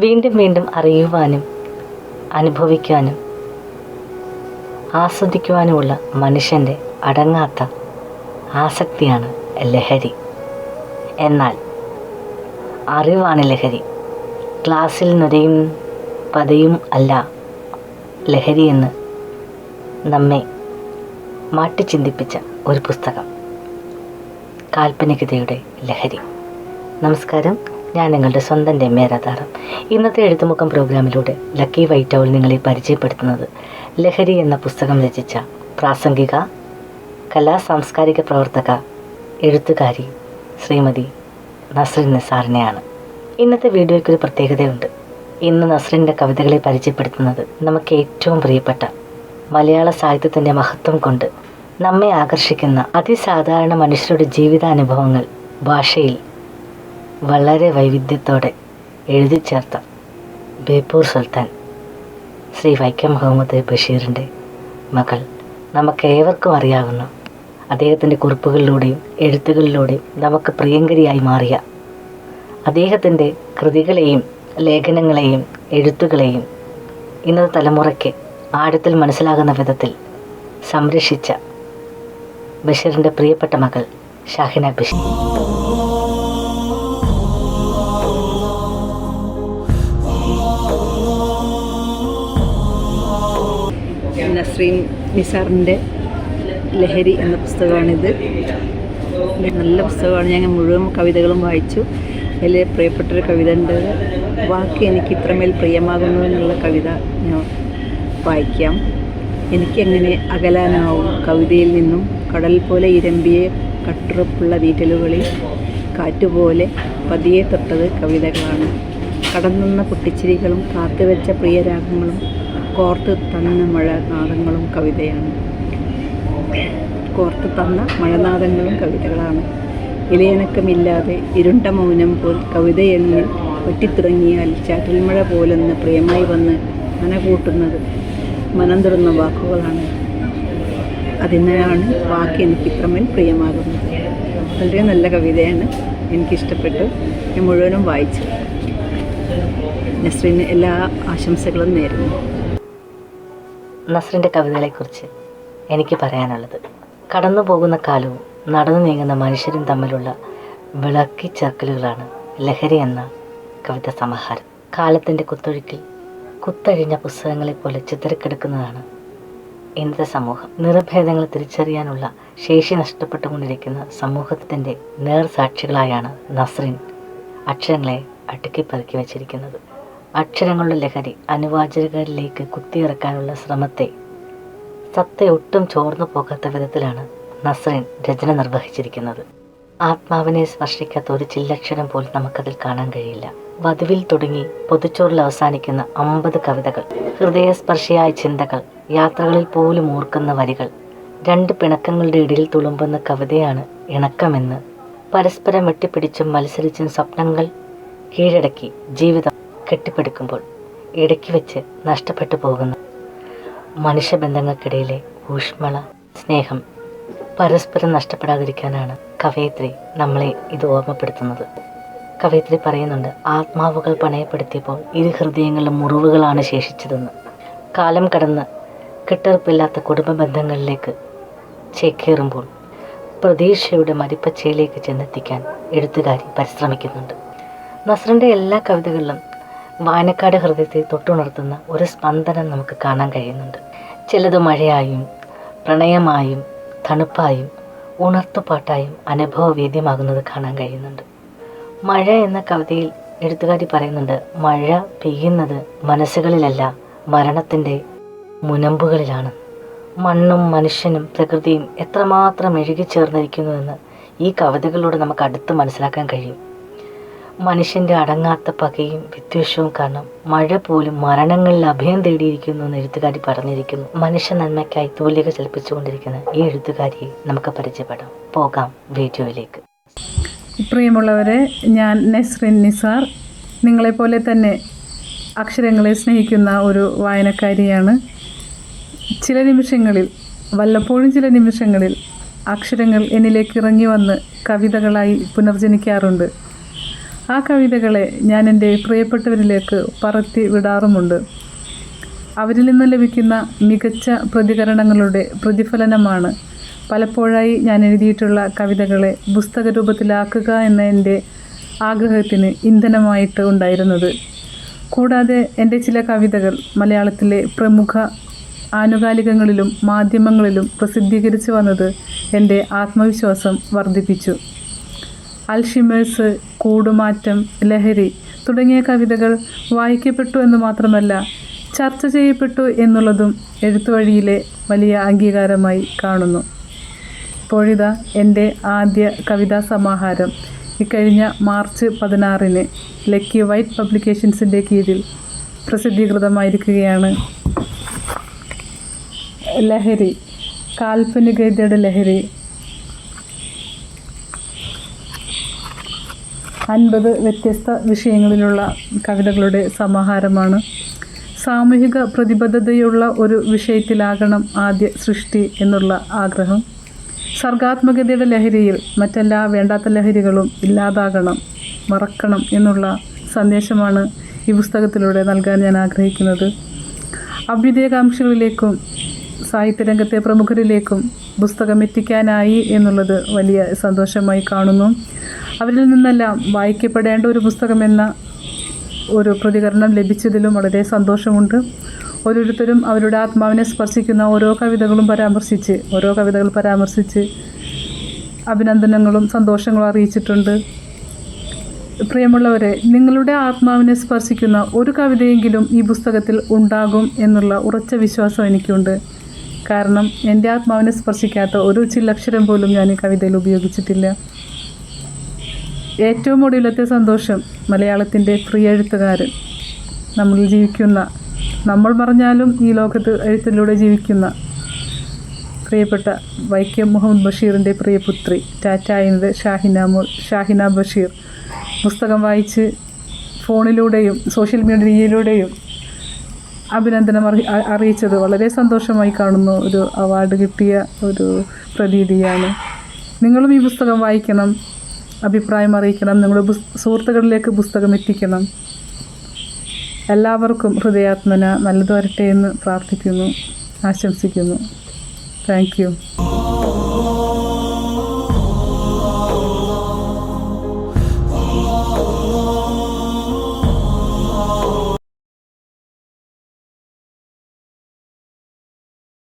വീണ്ടും വീണ്ടും അറിയുവാനും അനുഭവിക്കാനും ആസ്വദിക്കുവാനുമുള്ള മനുഷ്യൻ്റെ അടങ്ങാത്ത ആസക്തിയാണ് ലഹരി. എന്നാൽ അറിവാണ് ലഹരി. ക്ലാസ്സിൽ നുരയും പതയും അല്ല ലഹരി എന്ന് നമ്മെ മാറ്റിച്ചിന്തിപ്പിച്ച ഒരു പുസ്തകം, കാൽപ്പനികതയുടെ ലഹരി. നമസ്കാരം, ഞാൻ നിങ്ങളുടെ സ്വന്തം രമ്യ രാധാറാം. ഇന്നത്തെ എഴുത്തുമുഖം പ്രോഗ്രാമിലൂടെ ലക്കി വൈറ്റ് ഔൾ നിങ്ങളെ പരിചയപ്പെടുത്തുന്നത് ലഹരി എന്ന പുസ്തകം രചിച്ച പ്രാസംഗിക, കലാ സാംസ്കാരിക പ്രവർത്തക, എഴുത്തുകാരി ശ്രീമതി നസ്രിൻ നിസാറിനെയാണ്. ഇന്നത്തെ വീഡിയോയ്ക്കൊരു പ്രത്യേകതയുണ്ട്. ഇന്ന് നസ്രിൻ്റെ കവിതകളെ പരിചയപ്പെടുത്തുന്നത് നമുക്ക് ഏറ്റവും പ്രിയപ്പെട്ട മലയാള സാഹിത്യത്തിൻ്റെ മഹത്വം കൊണ്ട് നമ്മെ ആകർഷിക്കുന്ന അതിസാധാരണ മനുഷ്യരുടെ ജീവിതാനുഭവങ്ങൾ ഭാഷയിൽ വളരെ വൈവിധ്യത്തോടെ എഴുതി ചേർത്ത ബേപ്പൂർ സുൽത്താൻ ശ്രീ വൈക്കം മുഹമ്മദ് ബഷീറിൻ്റെ മകൾ, നമുക്കേവർക്കും അറിയാവുന്ന, അദ്ദേഹത്തിൻ്റെ കുറിപ്പുകളിലൂടെയും എഴുത്തുകളിലൂടെയും നമുക്ക് പ്രിയങ്കരിയായി മാറിയ അദ്ദേഹത്തിൻ്റെ കൃതികളെയും ലേഖനങ്ങളെയും എഴുത്തുകളെയും ഇന്നത്തെ തലമുറയ്ക്ക് ആഴത്തിൽ മനസ്സിലാകുന്ന വിധത്തിൽ സംരക്ഷിച്ച ബഷീറിൻ്റെ പ്രിയപ്പെട്ട മകൾ ഷാഹിന ബഷീർ. നസ്രീൻ നിസാറിൻ്റെ ലഹരി എന്ന പുസ്തകമാണിത്. നല്ല പുസ്തകമാണ്. ഞാൻ മുഴുവൻ കവിതകളും വായിച്ചു. അതിൽ പ്രിയപ്പെട്ടൊരു കവിത ഉണ്ട്, വാക്ക് എനിക്ക് ഇത്രമേൽ പ്രിയമാകുന്നു എന്നുള്ള കവിത ഞാൻ വായിക്കാം. എനിക്കെങ്ങനെ അകലാനാവും കവിതയിൽ നിന്നും, കടൽ പോലെ ഇരമ്പിയ കട്ടുറപ്പുള്ള വീറ്റലുകളിൽ കാറ്റുപോലെ പതിയെ തൊട്ടത് കവിതകളാണ്. കടന്നുന്ന പൊട്ടിച്ചിരികളും കാത്തുവെച്ച പ്രിയരാഗങ്ങളും കോർത്ത് തന്ന മഴനാദങ്ങളും കവിതയാണ്. കോർത്ത് തന്ന മഴനാദങ്ങളും കവിതകളാണ്. ഇലയനക്കമില്ലാതെ ഇരുണ്ട മൗനം പോൽ കവിതയെന്ന് വെട്ടിത്തുടങ്ങിയാൽ ചാറ്റൽമഴ പോലൊന്ന് പ്രിയമായി വന്ന് മനകൂട്ടുന്നത് മനം തുറന്ന വാക്കുകളാണ്. അതിനാണ് വാക്ക് എനിക്ക് ഇത്രമേൽ പ്രിയമാകുന്നത്. വളരെ നല്ല കവിതയാണ്, എനിക്കിഷ്ടപ്പെട്ടു. ഞാൻ മുഴുവനും വായിച്ചു. നസ്രീന് എല്ലാ ആശംസകളും നേരുന്നു. നസ്രിൻ്റെ കവിതകളെക്കുറിച്ച് എനിക്ക് പറയാനുള്ളത്, കടന്നു പോകുന്ന കാലവും നടന്നു നീങ്ങുന്ന മനുഷ്യരും തമ്മിലുള്ള വിളക്കിച്ചേർക്കലുകളാണ് ലഹരി എന്ന കവിത സമാഹാരം. കാലത്തിൻ്റെ കുത്തൊഴുക്കിൽ കുത്തഴിഞ്ഞ പുസ്തകങ്ങളെപ്പോലെ ചിതറിക്കിടക്കുന്നതാണ് ഇന്നത്തെ സമൂഹം. നിറഭേദങ്ങൾ തിരിച്ചറിയാനുള്ള ശേഷി നഷ്ടപ്പെട്ടുകൊണ്ടിരിക്കുന്ന സമൂഹത്തിൻ്റെ നേർസാക്ഷികളായാണ് നസ്രിൻ അക്ഷരങ്ങളെ അടുക്കിപ്പറക്കി വച്ചിരിക്കുന്നത്. അക്ഷരങ്ങളുടെ ലഹരി അനുവാചകരിലേക്ക് കുത്തിയിറക്കാനുള്ള ശ്രമത്തെ സത്ത ഒട്ടും ചോർന്നു പോകാത്ത വിധത്തിലാണ് നസ്രിൻ രചന നിർവഹിച്ചിരിക്കുന്നത്. ആത്മാവിനെ സ്പർശിക്കാത്ത ഒരു ചില്ലക്ഷരം പോലും നമുക്കതിൽ കാണാൻ കഴിയില്ല. വധുവിൽ തുടങ്ങി പൊതുച്ചോറിൽ അവസാനിക്കുന്ന 50 കവിതകൾ, ഹൃദയസ്പർശിയായ ചിന്തകൾ, യാത്രകളിൽ പോലും ഓർക്കുന്ന വരികൾ, 2 പിണക്കങ്ങളുടെ ഇടയിൽ തുളുമ്പുന്ന കവിതയാണ് ഇണക്കമെന്ന്. പരസ്പരം വെട്ടിപ്പിടിച്ചും മത്സരിച്ചും സ്വപ്നങ്ങൾ കീഴടക്കി ജീവിതം കെട്ടിപ്പടുക്കുമ്പോൾ ഇടയ്ക്ക് വെച്ച് നഷ്ടപ്പെട്ടു പോകുന്ന മനുഷ്യബന്ധങ്ങൾക്കിടയിലെ ഊഷ്മള സ്നേഹം പരസ്പരം നഷ്ടപ്പെടാതിരിക്കാനാണ് കവയിത്രി നമ്മളെ ഇത് ഓർമ്മപ്പെടുത്തുന്നത്. കവയിത്രി പറയുന്നുണ്ട്, ആത്മാവുകൾ പണയപ്പെടുത്തിയപ്പോൾ ഇരു ഹൃദയങ്ങളിലും മുറിവുകളാണ് ശേഷിച്ചതെന്ന്. കാലം കടന്ന് കെട്ടുറപ്പില്ലാത്ത കുടുംബ ബന്ധങ്ങളിലേക്ക് ചേക്കേറുമ്പോൾ പ്രതീക്ഷയുടെ മരിപ്പച്ചയിലേക്ക് ചെന്നെത്തിക്കാൻ എഴുത്തുകാരി പരിശ്രമിക്കുന്നുണ്ട്. നസ്രിൻ്റെ എല്ലാ കവിതകളിലും വായനക്കാരുടെ ഹൃദയത്തെ തൊട്ടുണർത്തുന്ന ഒരു സ്പന്ദനം നമുക്ക് കാണാൻ കഴിയുന്നുണ്ട്. ചിലത് മഴയായും പ്രണയമായും തണുപ്പായും ഉണർത്തുപാട്ടായും അനുഭവവേദ്യമാകുന്നത് കാണാൻ കഴിയുന്നുണ്ട്. മഴ എന്ന കവിതയിൽ എഴുത്തുകാരി പറയുന്നുണ്ട്, മഴ പെയ്യുന്നത് മനസ്സുകളിലല്ല, മരണത്തിൻ്റെ മുനമ്പുകളിലാണ്. മണ്ണും മനുഷ്യനും പ്രകൃതിയും എത്രമാത്രം ഇഴുകിച്ചേർന്നിരിക്കുന്നുവെന്ന് ഈ കവിതകളിലൂടെ നമുക്ക് അടുത്ത് മനസ്സിലാക്കാൻ കഴിയും. മനുഷ്യൻ്റെ അടങ്ങാത്ത പകയും വിദ്വേഷവും കാരണം മഴ പോലും മരണങ്ങളിൽ അഭയം തേടിയിരിക്കുന്നു എന്ന് എഴുത്തുകാരി പറഞ്ഞിരിക്കുന്നു. മനുഷ്യ നന്മയ്ക്കായി തൂലിക ചലിപ്പിച്ചുകൊണ്ടിരിക്കുന്ന ഈ എഴുത്തുകാരിയെ നമുക്ക് പരിചയപ്പെടാം. പോകാം വീഡിയോയിലേക്ക്. പ്രിയമുള്ളവരെ, ഞാൻ നസ്രിൻ നിസാർ. നിങ്ങളെപ്പോലെ തന്നെ അക്ഷരങ്ങളെ സ്നേഹിക്കുന്ന ഒരു വായനക്കാരിയാണ്. വല്ലപ്പോഴും ചില നിമിഷങ്ങളിൽ അക്ഷരങ്ങൾ എന്നിലേക്ക് ഇറങ്ങി വന്ന് കവിതകളായി പുനർജനിക്കാറുണ്ട്. ആ കവിതകളെ ഞാൻ എൻ്റെ പ്രിയപ്പെട്ടവരിലേക്ക് പറത്തി വിടാറുമുണ്ട്. അവരിൽ നിന്ന് ലഭിക്കുന്ന മികച്ച പ്രതികരണങ്ങളുടെ പ്രതിഫലനമാണ് പലപ്പോഴായി ഞാൻ എഴുതിയിട്ടുള്ള കവിതകളെ പുസ്തക രൂപത്തിലാക്കുക എന്ന എൻ്റെ ആഗ്രഹത്തിന് ഇന്ധനമായിട്ട് ഉണ്ടായിരുന്നത്. കൂടാതെ എൻ്റെ ചില കവിതകൾ മലയാളത്തിലെ പ്രമുഖ ആനുകാലികങ്ങളിലും മാധ്യമങ്ങളിലും പ്രസിദ്ധീകരിച്ചു വന്നത് എൻ്റെ ആത്മവിശ്വാസം വർദ്ധിപ്പിച്ചു. അൽഷിമേഴ്സ്, കൂടുമാറ്റം, ലഹരി തുടങ്ങിയ കവിതകൾ വായിക്കപ്പെട്ടു എന്ന് മാത്രമല്ല ചർച്ച ചെയ്യപ്പെട്ടു എന്നുള്ളതും എഴുത്തുവഴിയിലെ വലിയ അംഗീകാരമായി കാണുന്നു. ഇപ്പോഴിതാ എൻ്റെ ആദ്യ കവിതാ സമാഹാരം ഇക്കഴിഞ്ഞ മാർച്ച് 16 ലക്കി വൈറ്റ് പബ്ലിക്കേഷൻസിൻ്റെ കീഴിൽ പ്രസിദ്ധീകൃതമായിരിക്കുകയാണ്. ലഹരി, കാൽപ്പനികതയുടെ ലഹരി 50 വ്യത്യസ്ത വിഷയങ്ങളിലുള്ള കവിതകളുടെ സമാഹാരമാണ്. സാമൂഹിക പ്രതിബദ്ധതയുള്ള ഒരു വിഷയത്തിലാകണം ആദ്യ സൃഷ്ടി എന്നുള്ള ആഗ്രഹം. സർഗാത്മകതയുടെ ലഹരിയിൽ മറ്റെല്ലാ വേണ്ടാത്ത ലഹരികളും ഇല്ലാതാകണം, മറക്കണം എന്നുള്ള സന്ദേശമാണ് ഈ പുസ്തകത്തിലൂടെ നൽകാൻ ഞാൻ ആഗ്രഹിക്കുന്നത്. അഭ്യുദയകാംക്ഷികളിലേക്കും സാഹിത്യരംഗത്തെ പ്രമുഖരിലേക്കും പുസ്തകം എത്തിക്കാനായി എന്നുള്ളത് വലിയ സന്തോഷമായി കാണുന്നു. അവരിൽ നിന്നെല്ലാം വായിക്കപ്പെടേണ്ട ഒരു പുസ്തകമെന്ന ഒരു പ്രതികരണം ലഭിച്ചതിലും വളരെ സന്തോഷമുണ്ട്. ഓരോരുത്തരും അവരുടെ ആത്മാവിനെ സ്പർശിക്കുന്ന ഓരോ കവിതകൾ പരാമർശിച്ച് അഭിനന്ദനങ്ങളും സന്തോഷങ്ങളും അറിയിച്ചിട്ടുണ്ട്. പ്രിയമുള്ളവരെ, നിങ്ങളുടെ ആത്മാവിനെ സ്പർശിക്കുന്ന ഒരു കവിതയെങ്കിലും ഈ പുസ്തകത്തിൽ ഉണ്ടാകും എന്നുള്ള ഉറച്ച വിശ്വാസം എനിക്കുണ്ട്. കാരണം എൻ്റെ ആത്മാവിനെ സ്പർശിക്കാത്ത ഒരു ചില്ലക്ഷരം പോലും ഞാൻ ഈ കവിതയിൽ ഉപയോഗിച്ചിട്ടില്ല. ഏറ്റവും ഒടുവിലത്തെ സന്തോഷം മലയാളത്തിൻ്റെ പ്രിയ എഴുത്തുകാരൻ, നമ്മളിൽ ജീവിക്കുന്ന, നമ്മൾ പറഞ്ഞാലും ഈ ലോകത്ത് എഴുത്തിലൂടെ ജീവിക്കുന്ന പ്രിയപ്പെട്ട വൈക്കം മുഹമ്മദ് ബഷീറിൻ്റെ പ്രിയപുത്രി ടാറ്റായിന്നത് ഷാഹിന ബഷീർ പുസ്തകം വായിച്ച് ഫോണിലൂടെയും സോഷ്യൽ മീഡിയയിലൂടെയും അഭിനന്ദനം അറിയിച്ചത് വളരെ സന്തോഷമായി കാണുന്നു. ഒരു അവാർഡ് കിട്ടിയ ഒരു പ്രതീതിയാണ്. നിങ്ങളും ഈ പുസ്തകം വായിക്കണം, അഭിപ്രായം അറിയിക്കണം, നിങ്ങളുടെ സുഹൃത്തുക്കളിലേക്ക് പുസ്തകം എത്തിക്കണം. എല്ലാവർക്കും ഹൃദയാത്മന നല്ലത് വരട്ടെ എന്ന് പ്രാർത്ഥിക്കുന്നു, ആശംസിക്കുന്നു. Thank you.